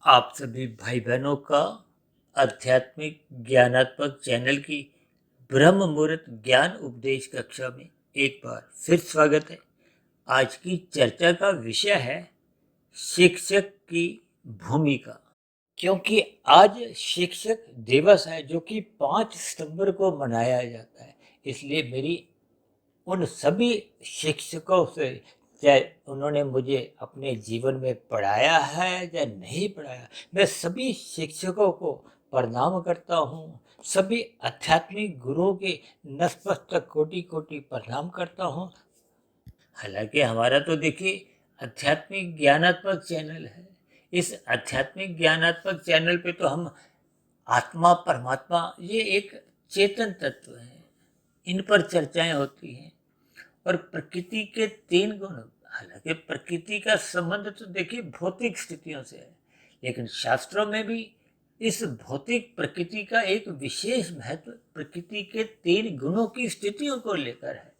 आप सभी भाई बहनों का आध्यात्मिक ज्ञानात्मक चैनल की ब्रह्म मुहूर्त ज्ञान उपदेश कक्षा में एक बार फिर स्वागत है। आज की चर्चा का विषय है शिक्षक की भूमिका। क्योंकि आज शिक्षक दिवस है जो कि 5 सितंबर को मनाया जाता है, इसलिए मेरी उन सभी शिक्षकों से, चाहे उन्होंने मुझे अपने जीवन में पढ़ाया है या नहीं पढ़ाया, मैं सभी शिक्षकों को प्रणाम करता हूँ। सभी आध्यात्मिक गुरुओं के नतमस्तक कोटि कोटि प्रणाम करता हूँ। हालांकि हमारा तो देखिए आध्यात्मिक ज्ञानात्मक चैनल है। इस आध्यात्मिक ज्ञानात्मक चैनल पे तो हम आत्मा परमात्मा ये एक चेतन तत्व है, इन पर चर्चाएं होती हैं। और प्रकृति के 3 गुण, हालांकि प्रकृति का संबंध तो देखिए भौतिक स्थितियों से है, लेकिन शास्त्रों में भी इस भौतिक प्रकृति का एक विशेष महत्व प्रकृति के 3 गुणों की स्थितियों को लेकर है।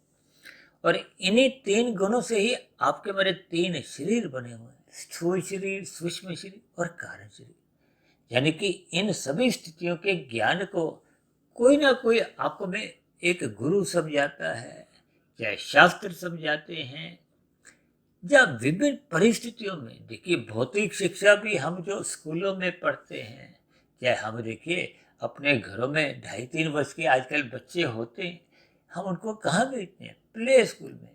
और इन्हीं 3 गुणों से ही आपके मेरे 3 शरीर बने हुए हैं, स्थूल शरीर, सूक्ष्म शरीर और कारण शरीर। यानी कि इन सभी स्थितियों के ज्ञान को कोई ना कोई आपको में एक गुरु समझाता है, चाहे शास्त्र समझाते हैं, या विभिन्न परिस्थितियों में। देखिए भौतिक शिक्षा भी हम जो स्कूलों में पढ़ते हैं, चाहे हम देखिए अपने घरों में 2.5-3 वर्ष के आजकल बच्चे होते हैं, हम उनको कहाँ भेजते हैं? प्ले स्कूल में।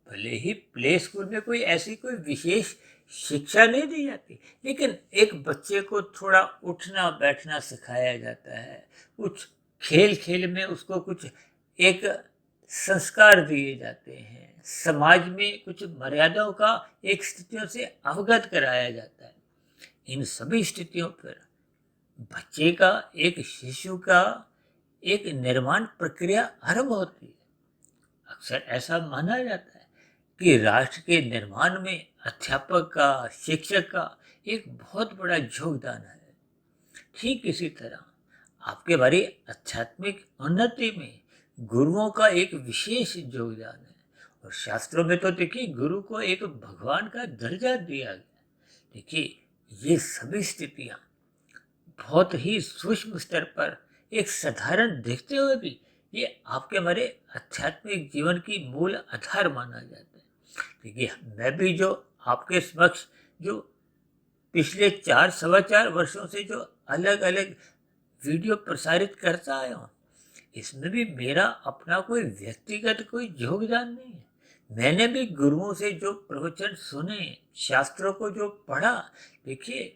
भले ही प्ले स्कूल में कोई ऐसी कोई विशेष शिक्षा नहीं दी जाती, लेकिन एक बच्चे को थोड़ा उठना बैठना सिखाया जाता है। कुछ खेल खेल में उसको कुछ एक संस्कार दिए जाते हैं, समाज में कुछ मर्यादाओं का एक स्थितियों से अवगत कराया जाता है। इन सभी स्थितियों पर बच्चे का, एक शिशु का एक निर्माण प्रक्रिया आरंभ होती है। अक्सर ऐसा माना जाता है कि राष्ट्र के निर्माण में अध्यापक का, शिक्षक का एक बहुत बड़ा योगदान है। ठीक इसी तरह आपके बारे आध्यात्मिक उन्नति में गुरुओं का एक विशेष योगदान है। और शास्त्रों में तो देखिए गुरु को एक भगवान का दर्जा दिया गया। देखिए ये सभी स्थितियां बहुत ही सूक्ष्म स्तर पर एक साधारण देखते हुए भी ये आपके हमारे आध्यात्मिक जीवन की मूल आधार माना जाता है। देखिए मैं भी जो आपके समक्ष जो पिछले 4 सवा 4 वर्षों से जो अलग अलग वीडियो प्रसारित करता आया हूँ, इसमें भी मेरा अपना कोई व्यक्तिगत कोई योगदान नहीं है। मैंने भी गुरुओं से जो प्रवचन सुने, शास्त्रों को जो पढ़ा, देखिए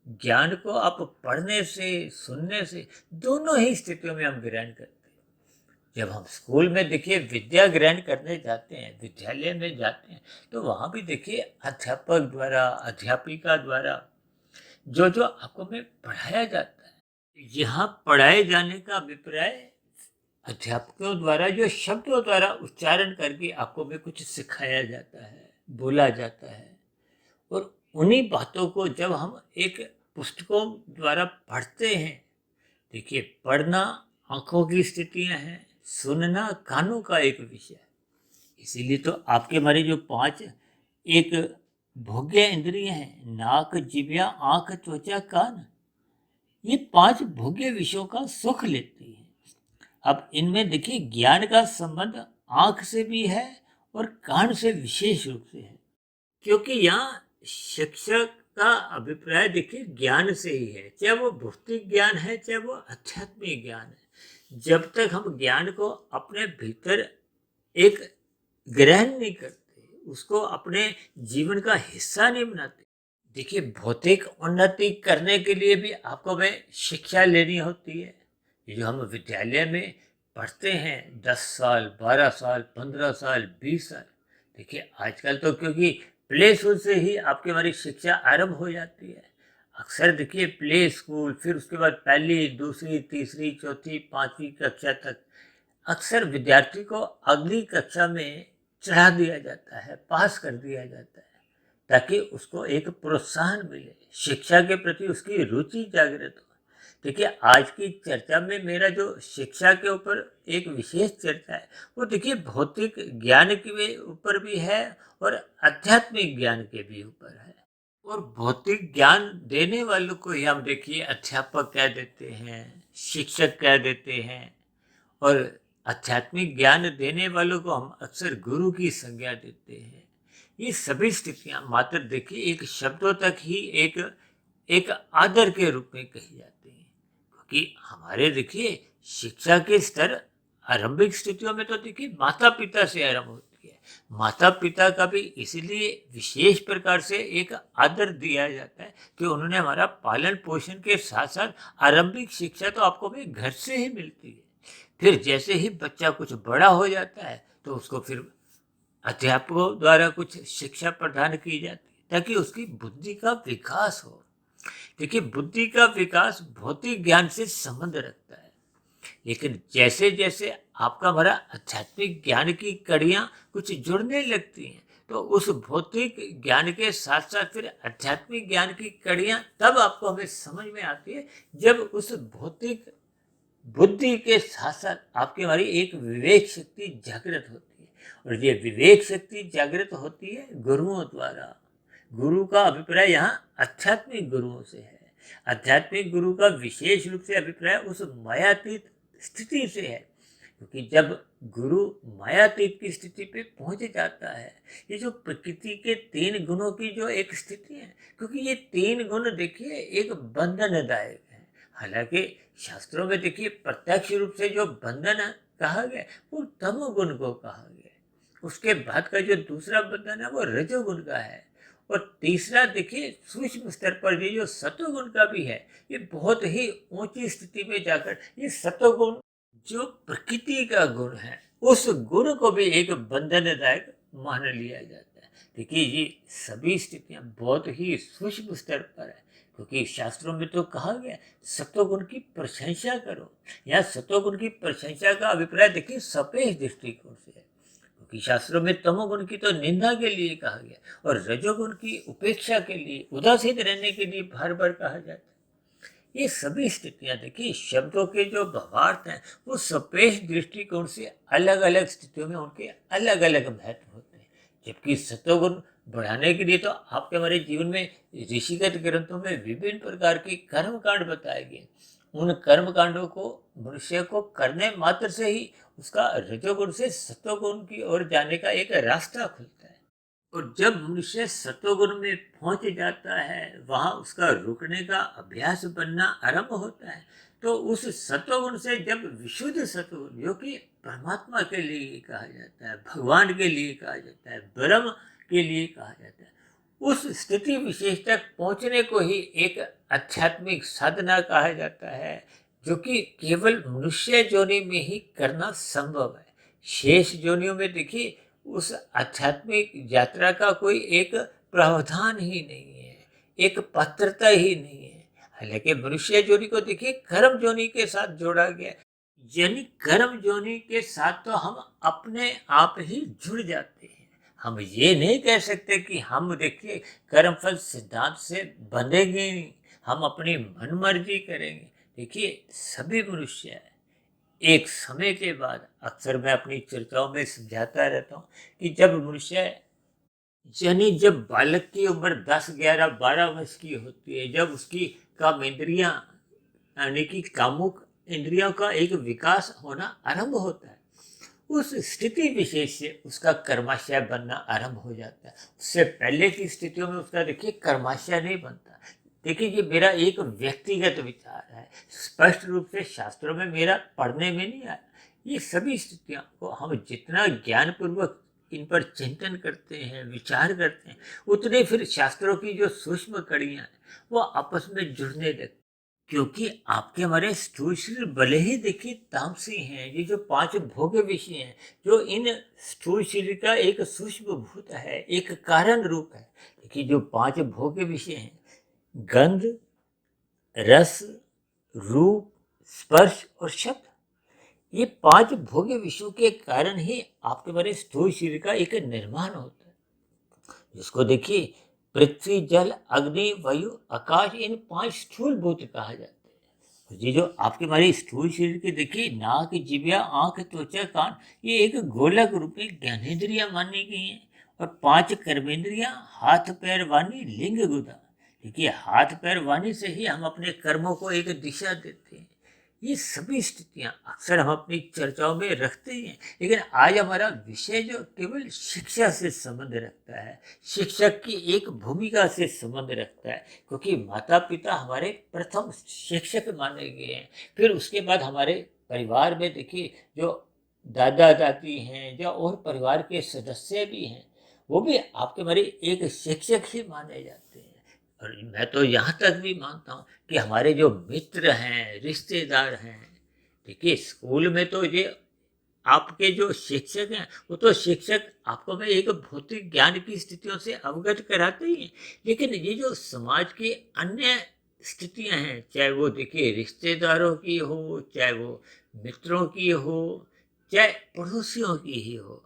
ज्ञान को आप पढ़ने से, सुनने से, दोनों ही स्थितियों में हम ग्रहण करते हैं। जब हम स्कूल में देखिए विद्या ग्रहण करने जाते हैं, विद्यालय में जाते हैं, तो वहाँ भी देखिए अध्यापक द्वारा, अध्यापिका द्वारा जो जो आपको में पढ़ाया जाता है, यहाँ पढ़ाए जाने का अभिप्राय अध्यापकों द्वारा जो शब्दों द्वारा उच्चारण करके आपको में कुछ सिखाया जाता है, बोला जाता है। और उन्हीं बातों को जब हम एक पुस्तकों द्वारा पढ़ते हैं, देखिए पढ़ना आंखों की स्थितियां हैं, सुनना कानों का एक विषय है। इसीलिए तो आपके हमारे जो 5 एक भोग्य इंद्रिय हैं, नाक, जिह्वा, आंख, त्वचा, कान, ये 5 भोग्य विषयों का सुख लेती है। अब इनमें देखिए ज्ञान का संबंध आंख से भी है और कान से विशेष रूप से है। क्योंकि यहाँ शिक्षक का अभिप्राय देखिए ज्ञान से ही है, चाहे वो भौतिक ज्ञान है, चाहे वो आध्यात्मिक ज्ञान है। जब तक हम ज्ञान को अपने भीतर एक ग्रहण नहीं करते, उसको अपने जीवन का हिस्सा नहीं बनाते। देखिए भौतिक उन्नति करने के लिए भी आपको में शिक्षा लेनी होती है। ये जो हम विद्यालय में पढ़ते हैं 10 साल, 12 साल, 15 साल, 20 साल, देखिए आजकल तो क्योंकि प्ले स्कूल से ही आपकी हमारी शिक्षा आरंभ हो जाती है। अक्सर देखिए प्ले स्कूल, फिर उसके बाद पहली, दूसरी, तीसरी, चौथी, 5वीं कक्षा तक अक्सर विद्यार्थी को अगली कक्षा में चढ़ा दिया जाता है, पास कर दिया जाता है, ताकि उसको एक प्रोत्साहन मिले, शिक्षा के प्रति उसकी रुचि जागृत हो। देखिए आज की चर्चा में मेरा जो शिक्षा के ऊपर एक विशेष चर्चा है, वो देखिए भौतिक ज्ञान के ऊपर भी है और आध्यात्मिक ज्ञान के भी ऊपर है। और भौतिक ज्ञान देने वालों को ही हम देखिए अध्यापक कह देते हैं, शिक्षक कह देते हैं, और आध्यात्मिक ज्ञान देने वालों को हम अक्सर गुरु की संज्ञा देते हैं। ये सभी स्थितियां मात्र देखिए एक शब्दों तक ही एक एक आदर के रूप में कही जाती हैं, क्योंकि हमारे देखिए शिक्षा के स्तर आरंभिक स्थितियों में तो देखिए माता पिता से आरंभ होती है। माता पिता का भी इसलिए विशेष प्रकार से एक आदर दिया जाता है कि उन्होंने हमारा पालन पोषण के साथ साथ आरंभिक शिक्षा तो आपको भी घर से ही मिलती है। फिर जैसे ही बच्चा कुछ बड़ा हो जाता है तो उसको फिर अध्यापकों द्वारा कुछ शिक्षा प्रदान की जाती है ताकि उसकी बुद्धि का विकास हो। देखिए बुद्धि का विकास भौतिक ज्ञान से संबंध रखता है, लेकिन जैसे जैसे आपका हमारा आध्यात्मिक ज्ञान की कड़ियाँ कुछ जुड़ने लगती हैं तो उस भौतिक ज्ञान के साथ साथ फिर आध्यात्मिक ज्ञान की कड़ियाँ तब आपको हमें समझ में आती है जब उस भौतिक बुद्धि के साथ साथ आपकी हमारी एक विवेक शक्ति जागृत होती है, और ये विवेक शक्ति जागृत होती है गुरुओं द्वारा। गुरु का अभिप्राय यहाँ आध्यात्मिक गुरुओं से है। आध्यात्मिक गुरु का विशेष रूप से अभिप्राय उस मायातीत स्थिति से है, क्योंकि जब गुरु मायातीत की स्थिति पे पहुंच जाता है, ये जो प्रकृति के 3 गुणों की जो एक स्थिति है, क्योंकि ये 3 गुण देखिए एक बंधनदायक है। हालांकि शास्त्रों में देखिए प्रत्यक्ष रूप से जो बंधन कहा गया वो तमोगुण को कहा गया। उसके बाद का जो दूसरा बंधन है वो रजोगुण का है, और तीसरा देखिए सूक्ष्म स्तर पर ये जो सतोगुण का भी है, ये बहुत ही ऊंची स्थिति में जाकर ये सतोगुण जो प्रकृति का गुण है उस गुण को भी एक बंधनदायक मान लिया जाता है। देखिए ये सभी स्थितियां बहुत ही सूक्ष्म स्तर पर है, क्योंकि शास्त्रों में तो कहा गया सतोगुण की प्रशंसा करो। यहाँ सतोगुण की प्रशंसा का अभिप्राय देखिए सपेश दृष्टिकोण से है, क्योंकि शास्त्रों में तमोगुण की तो निंदा के लिए कहा गया और रजोगुण की उपेक्षा के लिए, उदासीन रहने के लिए बार बार कहा जाता है। ये सभी स्थितियां देखिए शब्दों के जो भावार्थ हैं वो सपेश दृष्टिकोण से अलग अलग स्थितियों में उनके अलग अलग महत्व होते हैं। जबकि सतोगुण बढ़ाने के लिए तो आपके हमारे जीवन में ऋषिगत ग्रंथों में विभिन्न प्रकार के कर्म कांड बताए गए। उन कर्म कांडों को मनुष्य को करने मात्र से ही उसका रजोगुण से सतोगुण की ओर जाने का एक रास्ता खुलता है। और जब मनुष्य सतोगुण में पहुंच जाता है, वहां उसका रुकने का अभ्यास बनना आरंभ होता है। तो उस सतोगुण से जब विशुद्ध सतोगुण जो कि परमात्मा के लिए कहा जाता है, भगवान के लिए कहा जाता है, ब्रह्म के लिए कहा जाता है, उस स्थिति विशेष तक पहुंचने को ही एक आध्यात्मिक साधना कहा जाता है, जो कि केवल मनुष्य जोनि में ही करना संभव है। शेष जोनियों में देखिए उस आध्यात्मिक यात्रा का कोई एक प्रावधान ही नहीं है, एक पात्रता ही नहीं है। हालांकि मनुष्य जोनि को देखिए कर्म जोनि के साथ जोड़ा गया, यानी कर्म जोनि के साथ तो हम अपने आप ही जुड़ जाते हैं। हम ये नहीं कह सकते कि हम देखिए कर्मफल सिद्धांत से बंधेंगे नहीं, हम अपनी मन मर्जी करेंगे। देखिए सभी मनुष्य एक समय के बाद, अक्सर मैं अपनी चर्चाओं में समझाता रहता हूँ कि जब मनुष्य यानी जब बालक की उम्र 10, 11, 12 वर्ष की होती है, जब उसकी काम इंद्रियां यानी कि कामुक इंद्रियों का एक विकास होना आरंभ होता है, उस स्थिति विशेष से उसका कर्माशय बनना आरंभ हो जाता है। उससे पहले की स्थितियों में उसका देखिए कर्माशय नहीं बनता। देखिए ये मेरा एक व्यक्तिगत विचार है, स्पष्ट रूप से शास्त्रों में मेरा पढ़ने में नहीं आया। ये सभी स्थितियों को हम जितना ज्ञानपूर्वक इन पर चिंतन करते हैं, विचार करते हैं, उतने फिर शास्त्रों की जो सूक्ष्म कड़ियाँ हैं वो आपस में जुड़ने लगती, क्योंकि आपके हमारे स्थूल शरीर भले ही देखिए तामसी हैं, ये जो 5 भोग्य विषय हैं, जो इन स्थूल शरीर का एक सूक्ष्म भूत है, एक कारण रूप है। देखिए जो 5 भोग्य विषय हैं, गंध, रस, रूप, स्पर्श और शब्द, ये 5 भोग्य विषयों के कारण ही आपके हमारे स्थूल शरीर का एक निर्माण होता है, जिसको देखिए पृथ्वी, जल, अग्नि, वायु, आकाश, इन 5 स्थूल भूत कहा जाता है। ये जो आपके हमारे स्थूल शरीर के देखिए नाक, जिह्वा, आंख, त्वचा, कान, ये एक गोलक रूपी ज्ञानेंद्रियां मानी गई हैं, और 5 कर्मेंद्रियां, हाथ पैर वाणी लिंग गुदा। देखिए हाथ पैर वाणी से ही हम अपने कर्मों को एक दिशा देते हैं। ये सभी स्थितियां अक्सर हम अपनी चर्चाओं में रखते ही हैं, लेकिन आज हमारा विषय जो केवल शिक्षा से संबंध रखता है, शिक्षक की एक भूमिका से संबंध रखता है, क्योंकि माता पिता हमारे प्रथम शिक्षक माने गए हैं। फिर उसके बाद हमारे परिवार में देखिए जो दादा दादी हैं या और परिवार के सदस्य भी हैं, वो भी आपके हमारे एक शिक्षक ही माने जाते हैं। और मैं तो यहाँ तक भी मानता हूँ कि हमारे जो मित्र हैं, रिश्तेदार हैं, देखिए स्कूल में तो ये आपके जो शिक्षक हैं, वो तो शिक्षक आपको में एक भौतिक ज्ञान की स्थितियों से अवगत कराते ही हैं, लेकिन ये जो समाज की अन्य स्थितियां हैं, चाहे वो देखिए रिश्तेदारों की हो, चाहे वो मित्रों की हो, चाहे पड़ोसियों की ही हो,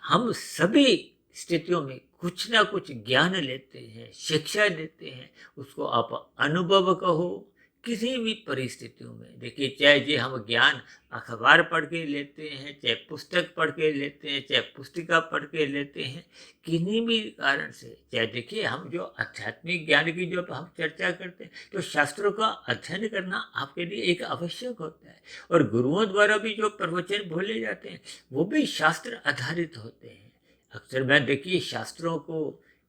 हम सभी स्थितियों में कुछ ना कुछ ज्ञान लेते हैं, शिक्षा लेते हैं। उसको आप अनुभव कहो, किसी भी परिस्थितियों में देखिए, चाहे ये हम ज्ञान अखबार पढ़ के लेते हैं, चाहे पुस्तक पढ़ के लेते हैं, चाहे पुस्तिका पढ़ के लेते हैं, किन्हीं भी कारण से, चाहे देखिए हम जो आध्यात्मिक ज्ञान की जो हम चर्चा करते हैं, तो शास्त्रों का अध्ययन करना आपके लिए एक आवश्यक होता है। और गुरुओं द्वारा भी जो प्रवचन बोले जाते हैं, वो भी शास्त्र आधारित होते हैं। अक्सर मैं देखिए शास्त्रों को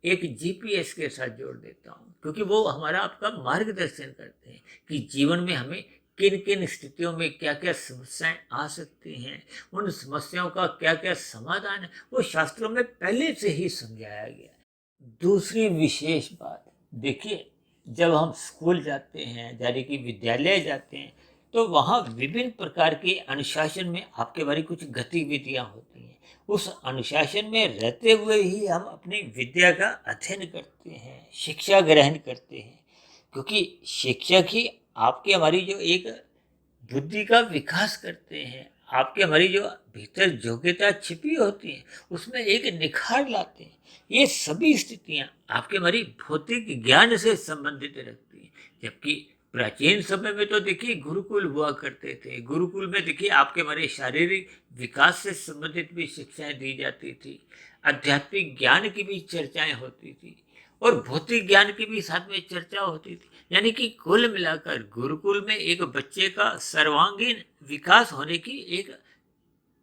एक जीपीएस के साथ जोड़ देता हूँ, क्योंकि वो हमारा आपका मार्गदर्शन करते हैं कि जीवन में हमें किन किन स्थितियों में क्या क्या समस्याएं आ सकती हैं, उन समस्याओं का क्या क्या समाधान है, वो शास्त्रों में पहले से ही समझाया गया है। दूसरी विशेष बात देखिए, जब हम स्कूल जाते हैं, यानी कि विद्यालय जाते हैं, तो वहाँ विभिन्न प्रकार के अनुशासन में आपके बारे कुछ गतिविधियां होती हैं। उस अनुशासन में रहते हुए ही हम अपनी विद्या का अध्ययन करते हैं, शिक्षा ग्रहण करते हैं, क्योंकि शिक्षक ही आपके हमारी जो एक बुद्धि का विकास करते हैं, आपके हमारी जो भीतर योग्यता छिपी होती है उसमें एक निखार लाते हैं। ये सभी स्थितियां आपके हमारी भौतिक ज्ञान से संबंधित रखती हैं। जबकि प्राचीन समय में तो देखिए गुरुकुल हुआ करते थे। गुरुकुल में देखिए आपके हमारे शारीरिक विकास से संबंधित भी शिक्षाएं दी जाती थी, आध्यात्मिक ज्ञान की भी चर्चाएं होती थी और भौतिक ज्ञान की भी साथ में चर्चा होती थी। यानी कि कुल मिलाकर गुरुकुल में एक बच्चे का सर्वांगीण विकास होने की एक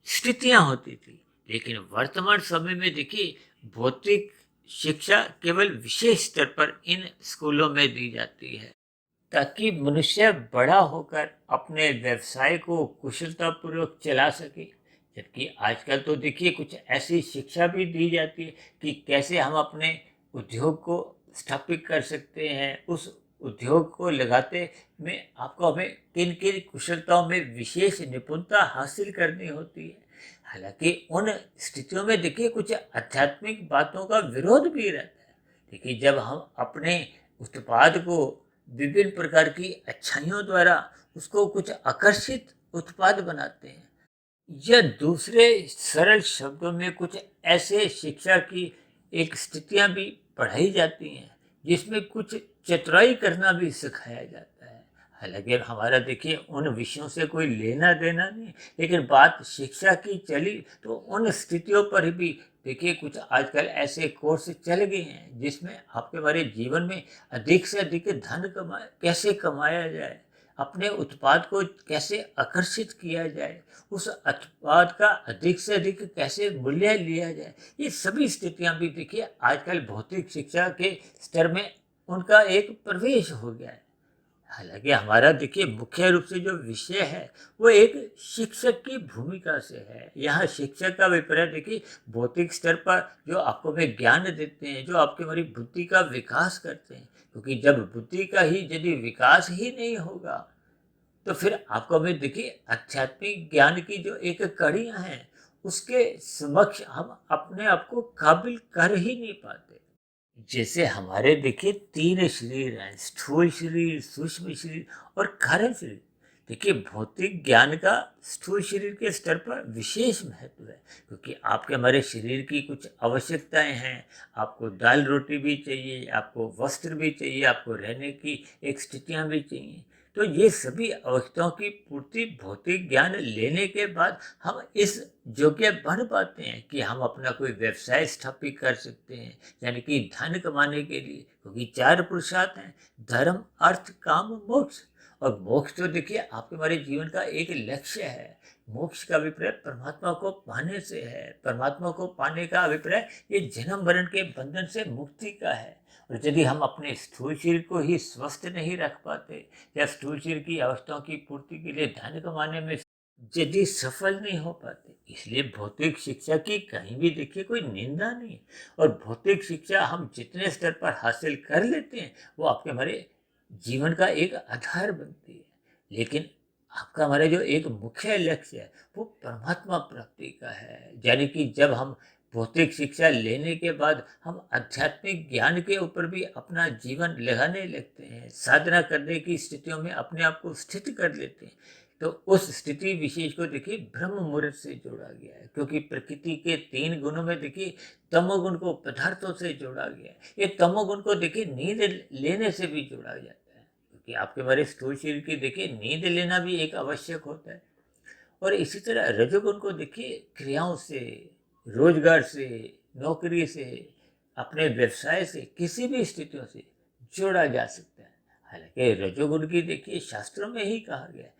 स्थितियां होती थी। लेकिन वर्तमान समय में देखिए भौतिक शिक्षा केवल विशेष स्तर पर इन स्कूलों में दी जाती है, ताकि मनुष्य बड़ा होकर अपने व्यवसाय को कुशलतापूर्वक चला सके। जबकि आजकल तो देखिए कुछ ऐसी शिक्षा भी दी जाती है कि कैसे हम अपने उद्योग को स्थापित कर सकते हैं। उस उद्योग को लगाते में आपको हमें किन किन कुशलताओं में विशेष निपुणता हासिल करनी होती है। हालांकि उन स्थितियों में देखिए कुछ आध्यात्मिक बातों का विरोध भी रहता है। देखिए जब हम अपने उत्पाद को विभिन्न प्रकार की अच्छाइयों द्वारा उसको कुछ आकर्षित उत्पाद बनाते हैं, या दूसरे सरल शब्दों में कुछ ऐसे शिक्षा की एक स्थितियां भी पढ़ाई जाती हैं जिसमें कुछ चतुराई करना भी सिखाया जाता है। हालांकि हमारा देखिए उन विषयों से कोई लेना देना नहीं, लेकिन बात शिक्षा की चली तो उन स्थितियों पर भी देखिए कुछ आजकल ऐसे कोर्स चल गए हैं जिसमें आपके हमारे जीवन में अधिक से अधिक धन कैसे कमाया जाए, अपने उत्पाद को कैसे आकर्षित किया जाए, उस उत्पाद का अधिक से अधिक कैसे मूल्य लिया जाए, ये सभी स्थितियां भी देखिए आजकल भौतिक शिक्षा के स्तर में उनका एक प्रवेश हो गया है। हालांकि हमारा देखिए मुख्य रूप से जो विषय है वो एक शिक्षक की भूमिका से है। यहाँ शिक्षक का अभिप्राय देखिए भौतिक स्तर पर जो आपको वे ज्ञान देते हैं, जो आपकी हमारी बुद्धि का विकास करते हैं, क्योंकि जब बुद्धि का ही यदि विकास ही नहीं होगा तो फिर आपको हमें देखिए आध्यात्मिक ज्ञान की जो एक कड़ियाँ हैं उसके समक्ष हम अपने आप को काबिल कर ही नहीं पाते। जैसे हमारे देखिए 3 शरीर हैं, स्थूल शरीर, सूक्ष्म शरीर और कारण शरीर। देखिए भौतिक ज्ञान का स्थूल शरीर के स्तर पर विशेष महत्व है, क्योंकि आपके हमारे शरीर की कुछ आवश्यकताएं हैं। आपको दाल रोटी भी चाहिए, आपको वस्त्र भी चाहिए, आपको रहने की एक स्थितियां भी चाहिए। तो ये सभी आवश्यकताओं की पूर्ति भौतिक ज्ञान लेने के बाद हम इस योग्य बन पाते हैं कि हम अपना कोई व्यवसाय स्थापित कर सकते हैं, यानी कि धन कमाने के लिए, क्योंकि 4 पुरुषार्थ हैं: धर्म, अर्थ, काम, मोक्ष। और मोक्ष तो देखिए आपके हमारे जीवन का एक लक्ष्य है। मोक्ष का अभिप्राय परमात्मा को पाने से है। परमात्मा को पाने का अभिप्राय ये जन्म मरण के बंधन से मुक्ति का है। और यदि हम अपने स्थूल शरीर को ही स्वस्थ नहीं रख पाते या स्थूल शरीर की आवश्यकताओं की पूर्ति के लिए धन कमाने में यदि सफल नहीं हो पाते, इसलिए भौतिक शिक्षा की कहीं भी देखिए कोई निंदा नहीं है। और भौतिक शिक्षा हम जितने स्तर पर हासिल कर लेते हैं वो आपके हमारे जीवन का एक आधार बनती है। लेकिन आपका हमारा जो एक मुख्य लक्ष्य है वो परमात्मा प्राप्ति का है। यानी कि जब हम भौतिक शिक्षा लेने के बाद हम आध्यात्मिक ज्ञान के ऊपर भी अपना जीवन लगाने लगते हैं, साधना करने की स्थितियों में अपने आप को स्थित कर लेते हैं, तो उस स्थिति विशेष को देखिए ब्रह्म मुहूर्त से जोड़ा गया है। क्योंकि प्रकृति के 3 गुणों में देखिए तमोगुण को पदार्थों से जोड़ा गया है। ये तमोगुण को देखिए नींद लेने से भी जोड़ा जाता है, क्योंकि आपके हमारे स्थूल शरीर की देखिए नींद लेना भी एक आवश्यक होता है। और इसी तरह रजोगुण को देखिए क्रियाओं से, रोजगार से, नौकरी से, अपने व्यवसाय से, किसी भी स्थितियों से जोड़ा जा सकता है। हालांकि रजोगुण की देखिए शास्त्रों में ही कहा गया है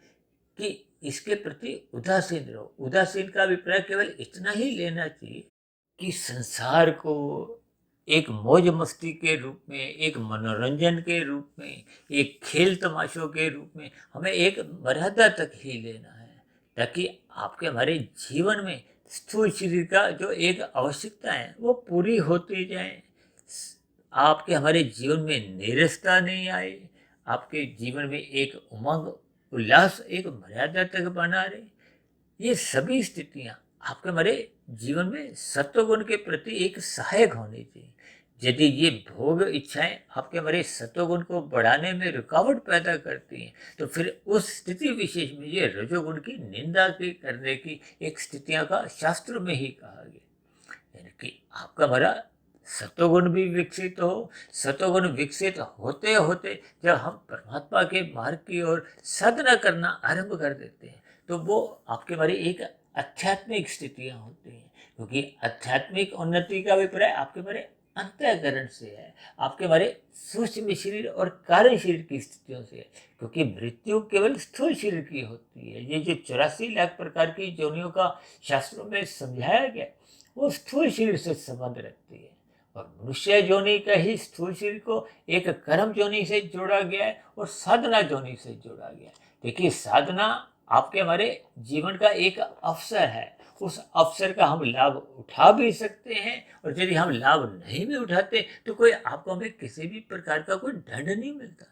कि इसके प्रति उदासीन रहो। उदासीन का अभिप्राय केवल इतना ही लेना चाहिए कि संसार को एक मौज मस्ती के रूप में, एक मनोरंजन के रूप में, एक खेल तमाशों के रूप में हमें एक मर्यादा तक ही लेना है, ताकि आपके हमारे जीवन में स्थूल शरीर का जो एक आवश्यकता है वो पूरी होती जाए। आपके हमारे जीवन में नीरसता नहीं आए, आपके जीवन में एक उमंग उल्लास एक मर्यादा तक बना रहे। ये सभी स्थितियां आपके हमारे जीवन में सत्वगुण के प्रति एक सहायक होनी चाहिए। यदि ये भोग इच्छाएं आपके हमारे सत्वगुण को बढ़ाने में रुकावट पैदा करती हैं, तो फिर उस स्थिति विशेष में ये रजोगुण की निंदा की करने की एक स्थितियां का शास्त्र में ही कहा गया। यानी कि आपका हमारा सत्वगुण भी विकसित हो। सत्वगुण विकसित होते होते जब हम परमात्मा के मार्ग की ओर साधना करना आरंभ कर देते हैं, तो वो आपके हमारी एक आध्यात्मिक स्थितियां होती हैं। क्योंकि आध्यात्मिक उन्नति का अभिप्राय आपके हमारे अंतःकरण से है, आपके हमारे सूक्ष्म शरीर और कारण शरीर की स्थितियों से है। क्योंकि मृत्यु केवल स्थूल शरीर की होती है। ये जो 84 लाख प्रकार की योनियों का शास्त्रों में समझाया गया वो स्थूल शरीर से संबंध रखती है। और मनुष्य योनि का ही स्थूल शरीर को एक कर्म योनि से जोड़ा गया है और साधना योनि से जोड़ा गया है। देखिए साधना आपके हमारे जीवन का एक अवसर है। उस अवसर का हम लाभ उठा भी सकते हैं, और यदि हम लाभ नहीं भी उठाते तो कोई आपको हमें किसी भी प्रकार का कोई दंड नहीं मिलता।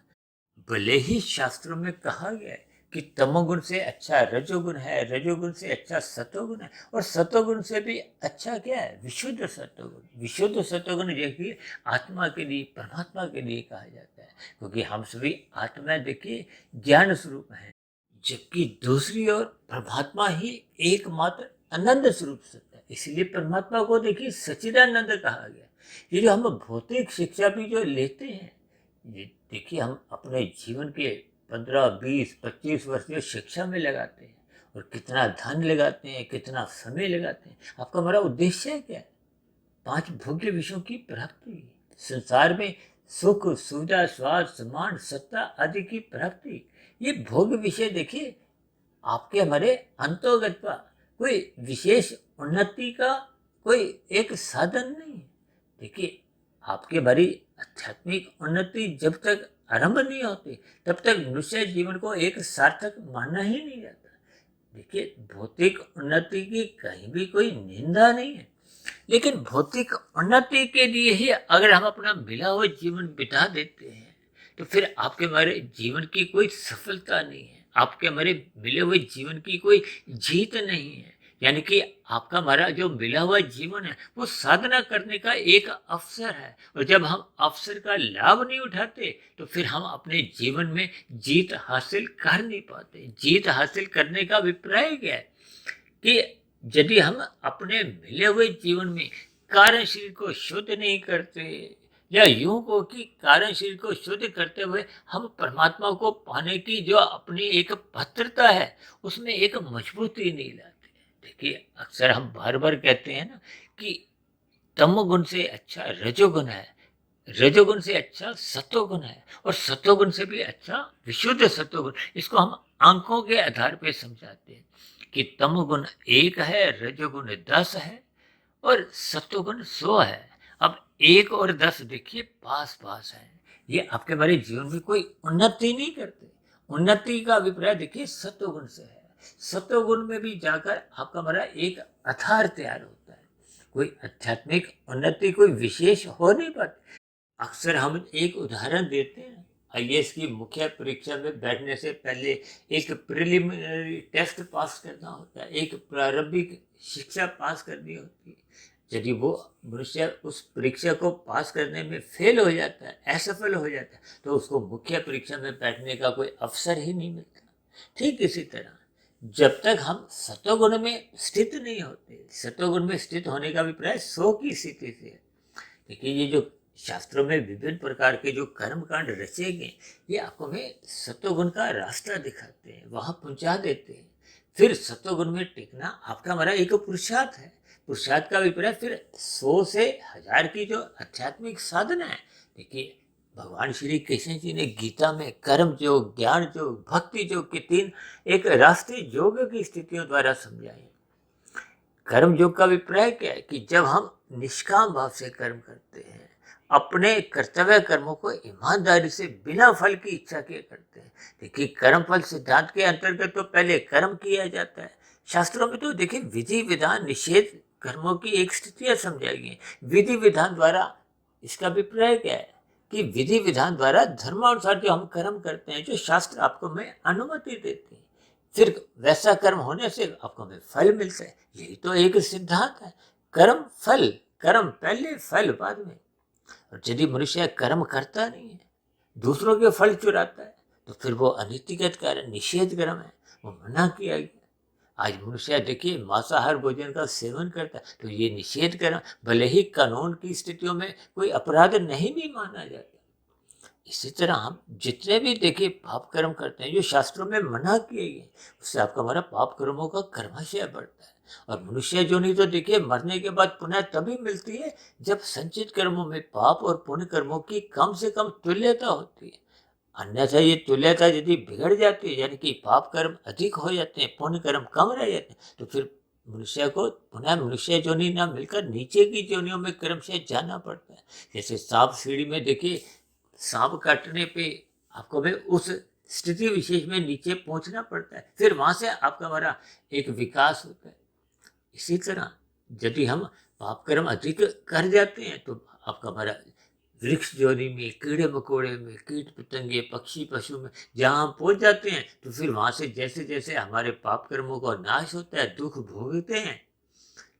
भले ही शास्त्रों में कहा गया है कि तमोगुण से अच्छा रजोगुण है, रजोगुण से अच्छा सतोगुण है, और सतोगुण से भी अच्छा क्या है? विशुद्ध सतोगुण। विशुद्ध सतोगुण देखिए आत्मा के लिए, परमात्मा के लिए कहा जाता है, क्योंकि हम सभी आत्मा देखिए ज्ञान स्वरूप है, जबकि दूसरी ओर परमात्मा ही एकमात्र आनंद स्वरूप सत्य है। इसलिए परमात्मा को देखिए सच्चिदानंद कहा गया। ये जो हम भौतिक शिक्षा भी जो लेते हैं, ये देखिए हम अपने जीवन के 15, 20, 25 वर्ष जो शिक्षा में लगाते हैं, और कितना धन लगाते हैं, कितना समय लगाते हैं। आपका हमारा उद्देश्य क्या है? 5 भोग्य विषयों की प्राप्ति, संसार में सुख, सुविधा, स्वाद, सम्मान, सत्ता आदि की प्राप्ति। ये भोग विषय देखिए आपके हमारे अंतोगत का कोई विशेष उन्नति का कोई एक साधन नहीं है। देखिए आपके हमारी आध्यात्मिक उन्नति जब तक आरंभ नहीं होती तब तक मनुष्य जीवन को एक सार्थक मानना ही नहीं जाता। देखिए भौतिक उन्नति की कहीं भी कोई निंदा नहीं है, लेकिन भौतिक उन्नति के लिए ही अगर हम अपना मिला हुआ जीवन बिता देते हैं तो फिर आपके हमारे जीवन की कोई सफलता नहीं है, आपके हमारे मिले हुए जीवन की कोई जीत नहीं है। यानी कि आपका हमारा जो मिला हुआ जीवन है वो साधना करने का एक अवसर है, और जब हम अवसर का लाभ नहीं उठाते तो फिर हम अपने जीवन में जीत हासिल कर नहीं पाते। जीत हासिल करने का अभिप्राय क्या है कि यदि हम अपने मिले हुए जीवन में कार्य शरीर को शुद्ध नहीं करते, या यूं को कि कारण शरीर को शुद्ध करते हुए हम परमात्मा को पाने की जो अपनी एक पात्रता है उसमें एक मजबूती नहीं लाते। देखिए अक्सर हम बार बार कहते हैं ना कि तमोगुण से अच्छा रजोगुण है, रजोगुण से अच्छा सतोगुण है और सतोगुण से भी अच्छा विशुद्ध सतोगुण। इसको हम अंकों के आधार पे समझाते हैं कि तमोगुण 1 है, रजोगुण 10 है और सत्वगुण 100 है। अब 1 और 10 देखिए पास पास है, ये आपके हमारे जीवन में कोई उन्नति नहीं करते। उन्नति का अभिप्राय देखिए सत्वगुण से है। सत्वगुण में भी जाकर आपका हमारा एक आधार तैयार होता है। कोई आध्यात्मिक उन्नति कोई विशेष हो नहीं पाती। अक्सर हम एक उदाहरण देते हैं, आईएएस की मुख्य परीक्षा में बैठने से पहले एक प्रिलिमिनरी टेस्ट पास करना होता है, एक प्रारंभिक शिक्षा पास करनी होती है। यदि वो मनुष्य उस परीक्षा को पास करने में फेल हो जाता है, असफल हो जाता है, तो उसको मुख्य परीक्षा में बैठने का कोई अवसर ही नहीं मिलता। ठीक इसी तरह जब तक हम सतोगुण में स्थित नहीं होते, सतोगुण में स्थित होने का अभिप्राय 100 की स्थिति से है। देखिए ये जो शास्त्रों में विभिन्न प्रकार के जो कर्म कांड रचे गए, ये आपको में सत्वगुण का रास्ता दिखाते हैं, वहां पहुंचा देते हैं। फिर सत्वगुण में टिकना आपका हमारा एक पुरुषार्थ है। पुरुषार्थ का अभिप्राय फिर 100 से 1000 की जो आध्यात्मिक साधना है। देखिए भगवान श्री कृष्ण जी ने गीता में कर्म योग, ज्ञान योग, भक्ति योग के 3 एक राष्ट्रीय योग की स्थितियों द्वारा समझाए। कर्म योग का अभिप्राय क्या है कि जब हम निष्काम भाव से कर्म करते हैं, अपने कर्तव्य कर्मों को ईमानदारी से बिना फल की इच्छा के करते हैं। देखिए कर्म फल सिद्धांत के अंतर्गत तो पहले कर्म किया जाता है। शास्त्रों में तो देखिए विधि विधान निषेध कर्मों की एक स्थितियां समझाई गई। विधि विधान द्वारा इसका अभिप्राय क्या है कि विधि विधान द्वारा धर्मानुसार जो हम कर्म करते हैं, जो शास्त्र आपको में अनुमति देते हैं, फिर वैसा कर्म होने से आपको हमें फल मिलता है। यही तो एक सिद्धांत है, कर्म फल, कर्म पहले फल बाद में। और यदि मनुष्य कर्म करता नहीं है, दूसरों के फल चुराता है, तो फिर वो अनितिगत कार्य निषेध कर्म है, वो मना किया गया। आज मनुष्य देखिए मांसाहार भोजन का सेवन करता है, तो ये निषेध कर्म भले ही कानून की स्थितियों में कोई अपराध नहीं भी माना जाता। इसी तरह हम जितने भी देखिए पाप कर्म करते हैं जो शास्त्रों में मना किए गए, उससे आपका हमारा पाप कर्मों का कर्मशय बढ़ता है। और मनुष्य जो नहीं तो देखिए मरने के बाद पुनः तभी मिलती है जब संचित कर्मों में पाप और पुण्य कर्मों की कम से कम तुल्यता होती है। अन्यथा ये तुल्यता यदि बिगड़ जाती है, यानी कि पाप कर्म अधिक हो जाते हैं, पुण्य कर्म कम रह जाते हैं, तो फिर मनुष्य को पुनः मनुष्य जोनि ना मिलकर नीचे की जोनियों में कर्म से जाना पड़ता है। जैसे सांप सीढ़ी में देखिए सांप काटने पे आपको भी उस स्थिति विशेष में नीचे पहुंचना पड़ता है, फिर वहां से आपका हमारा एक विकास होता है। इसी तरह यदि हम पाप कर्म अधिक कर जाते हैं तो आपका हमारा वृक्ष जोनि में, कीड़े मकोड़े में, कीट पतंगे, पक्षी पशु में जहाँ हम पहुंच जाते हैं, तो फिर वहां से जैसे जैसे हमारे पाप कर्मों का नाश होता है, दुख भोगते हैं,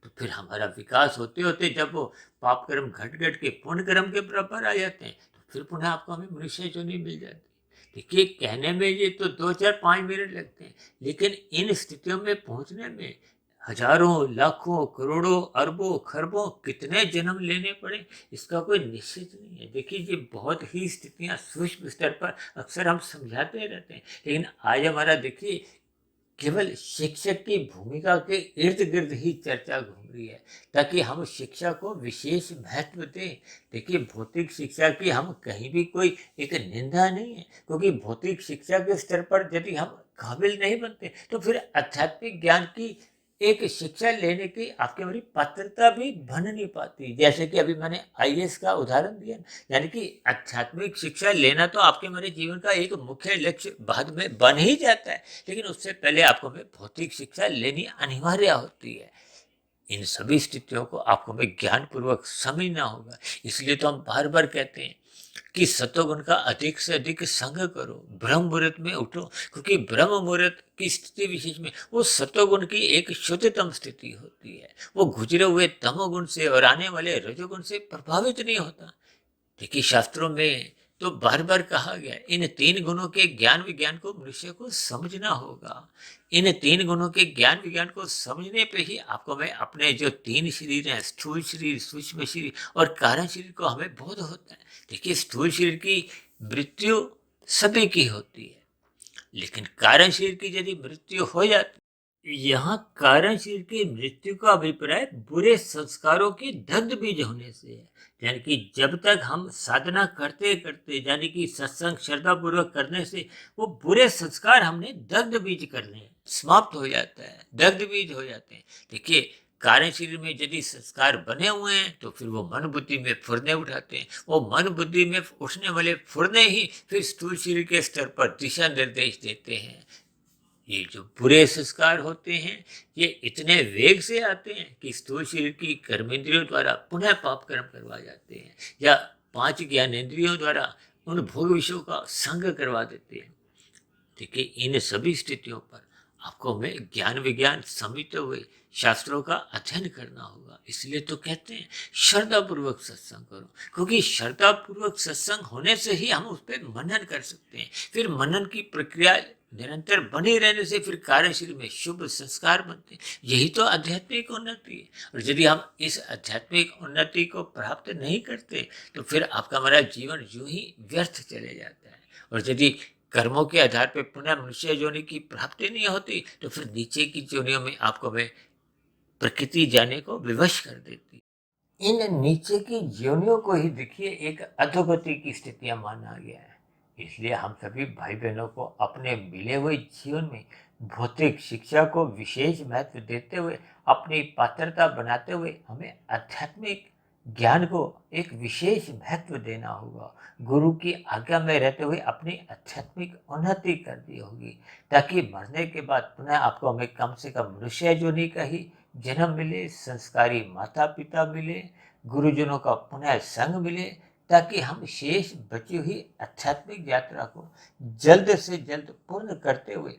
तो फिर हमारा विकास होते होते जब वो पाप कर्म घट घट के पुण्य कर्म के बराबर आ जाते हैं, तो फिर पुनः आपको हमें मनुष्य जो नहीं मिल जाती। देखिए कहने में ये तो 2 4 5 मिनट लगते हैं, लेकिन इन स्थितियों में पहुंचने में हजारों लाखों करोड़ों अरबों खरबों कितने जन्म लेने पड़े, इसका कोई निश्चित नहीं है। देखिए ये बहुत ही स्थितियां सूक्ष्म स्तर पर अक्सर हम समझाते रहते हैं, लेकिन आज हमारा देखिए केवल शिक्षक की भूमिका के इर्द गिर्द ही चर्चा घूम रही है, ताकि हम शिक्षा को विशेष महत्व दें। देखिए भौतिक शिक्षा की हम कहीं भी कोई एक निंदा नहीं है, क्योंकि भौतिक शिक्षा के स्तर पर यदि हम काबिल नहीं बनते, तो फिर आध्यात्मिक ज्ञान की एक शिक्षा लेने की आपकी हमारी पात्रता भी बन नहीं पाती। जैसे कि अभी मैंने आईएएस का उदाहरण दिया, यानी कि आध्यात्मिक शिक्षा लेना तो आपके हमारे जीवन का एक मुख्य लक्ष्य बाद में बन ही जाता है, लेकिन उससे पहले आपको हमें भौतिक शिक्षा लेनी अनिवार्य होती है। इन सभी स्थितियों को आपको हमें ज्ञान पूर्वक समझना होगा। इसलिए तो हम बार बार कहते हैं कि सतोगुण का अधिक से अधिक संग करो, ब्रह्म मुहूर्त में उठो, क्योंकि ब्रह्म मुहूर्त की स्थिति विशेष में वो सतोगुण की एक शुद्धतम स्थिति होती है। वो गुजरे हुए तमोगुण से और आने वाले रजोगुण से प्रभावित नहीं होता। देखिए शास्त्रों में तो बार बार कहा गया इन 3 गुणों के ज्ञान विज्ञान को मनुष्य को समझना होगा। इन 3 गुणों के ज्ञान विज्ञान को समझने पे ही आपको मैं अपने जो 3 शरीर हैं, स्थूल शरीर, सूक्ष्म शरीर और कारण शरीर को हमें बोध होता है। देखिए, स्थूल शरीर की मृत्यु सभी की होती है, लेकिन कारण शरीर की यदि मृत्यु हो जाती, यहाँ कारण शरीर की मृत्यु का अभिप्राय बुरे संस्कारों के दग्ध बीज होने से है। यानी कि जब तक हम साधना करते करते, यानी कि सत्संग श्रद्धा पूर्वक करने से वो बुरे संस्कार हमने दग्ध बीज करने हैं, समाप्त हो जाता है, दग्ध बीज हो जाते हैं। देखिए, कारण शरीर में यदि संस्कार बने हुए हैं तो फिर वो मन बुद्धि में फुरने उठाते हैं। वो मन बुद्धि में उठने वाले फुरने ही फिर स्थूल शरीर के स्तर पर दिशा निर्देश देते हैं। ये जो बुरे संस्कार होते हैं, ये इतने वेग से आते हैं कि स्थूल शरीर की कर्मेंद्रियों द्वारा पुनः पाप कर्म करवा जाते हैं, या 5 ज्ञानेंद्रियों द्वारा उन भोग विषयों का संग करवा देते हैं। देखिए, इन सभी स्थितियों पर आपको हमें ज्ञान विज्ञान समझते हुए शास्त्रों का अध्ययन करना होगा। इसलिए तो कहते हैं श्रद्धा पूर्वक सत्संग करो, क्योंकि श्रद्धा पूर्वक सत्संग होने से ही हम उस पर मनन कर सकते हैं। फिर मनन की प्रक्रिया निरंतर बने रहने से फिर कार्यशील में शुभ संस्कार बनते हैं। यही तो आध्यात्मिक उन्नति है। और यदि हम इस आध्यात्मिक उन्नति को प्राप्त नहीं करते तो फिर आपका हमारा जीवन यूं ही व्यर्थ चले जाता है। और यदि कर्मों के आधार पर पुनः मनुष्य योनि की प्राप्ति नहीं होती तो फिर नीचे की योनियों में आपको मैं प्रकृति जाने को विवश कर देती। इन नीचे की योनियों को ही देखिए एक अधोगति की स्थितियां माना गया है। इसलिए हम सभी भाई बहनों को अपने मिले हुए जीवन में भौतिक शिक्षा को विशेष महत्व देते हुए, अपनी पात्रता बनाते हुए हमें आध्यात्मिक ज्ञान को एक विशेष महत्व देना होगा। गुरु की आज्ञा में रहते हुए अपनी आध्यात्मिक उन्नति करनी होगी, ताकि मरने के बाद पुनः आपको हमें कम से कम मनुष्य योनि का ही जन्म मिले, संस्कारी माता पिता मिले, गुरुजनों का पुनः संग मिले, ताकि हम शेष बची हुई आध्यात्मिक यात्रा को जल्द से जल्द पूर्ण करते हुए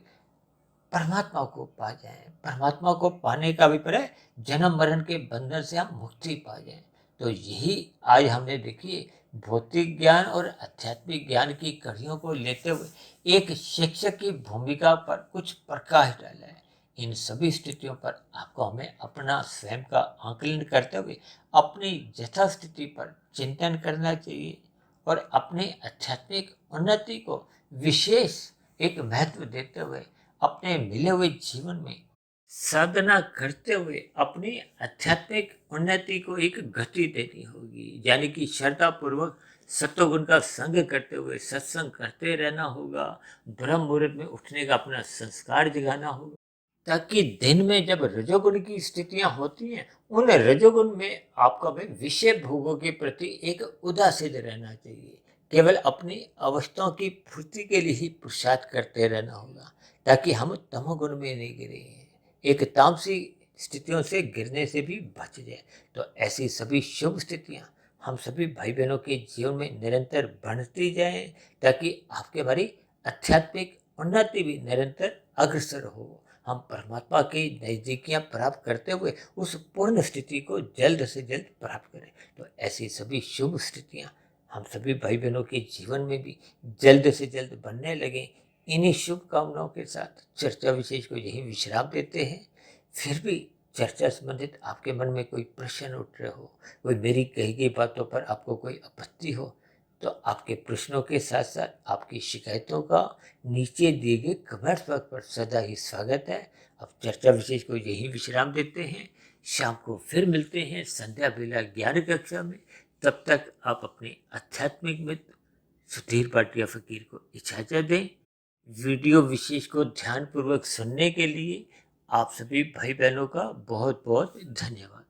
परमात्मा को पा जाएं। परमात्मा को पाने का अभिप्राय जन्म मरण के बंधन से हम मुक्ति पा जाएं। तो यही आज हमने देखिए भौतिक ज्ञान और आध्यात्मिक ज्ञान की कड़ियों को लेते हुए एक शिक्षक की भूमिका पर कुछ प्रकाश डाला है। इन सभी स्थितियों पर आपको हमें अपना स्वयं का आकलन करते हुए अपनी यथास्थिति पर चिंतन करना चाहिए और अपने आध्यात्मिक उन्नति को विशेष एक महत्व देते हुए अपने मिले हुए जीवन में साधना करते हुए अपनी आध्यात्मिक उन्नति को एक गति देनी होगी। यानी कि श्रद्धा पूर्वक सत्वगुण का संग करते हुए सत्संग करते रहना होगा। ब्रह्म मुहूर्त में उठने का अपना संस्कार जगाना होगा, ताकि दिन में जब रजोगुण की स्थितियां होती हैं उन रजोगुण में आपका भी विषय भोगों के प्रति एक उदासीन रहना चाहिए। केवल अपनी अवस्थाओं की पूर्ति के लिए ही पुरुषार्थ करते रहना होगा, ताकि हम तमोगुण में नहीं गिरे, एक तामसी स्थितियों से गिरने से भी बच जाए। तो ऐसी सभी शुभ स्थितियां हम सभी भाई बहनों के जीवन में निरंतर बढ़ती जाएं, ताकि आपके हमारी आध्यात्मिक उन्नति भी निरंतर अग्रसर हो। हम परमात्मा की नजदीकियां प्राप्त करते हुए उस पूर्ण स्थिति को जल्द से जल्द प्राप्त करें। तो ऐसी सभी शुभ स्थितियां हम सभी भाई बहनों के जीवन में भी जल्द से जल्द बनने लगे। इन्हीं शुभकामनाओं के साथ चर्चा विशेष को यही विश्राम देते हैं। फिर भी चर्चा संबंधित आपके मन में कोई प्रश्न उठ रहे हो, कोई मेरी कही गई बातों पर आपको कोई आपत्ति हो, तो आपके प्रश्नों के साथ साथ आपकी शिकायतों का नीचे दिए गए कमेंट्स बॉक्स पर सदा ही स्वागत है। अब चर्चा विशेष को यही विश्राम देते हैं। शाम को फिर मिलते हैं संध्या बेला 11 कक्षा में। तब तक आप अपने आध्यात्मिक मित्र सुधीर भाटिया फकीर को इजाजत दें। वीडियो विशेष को ध्यानपूर्वक सुनने के लिए आप सभी भाई बहनों का बहुत बहुत धन्यवाद।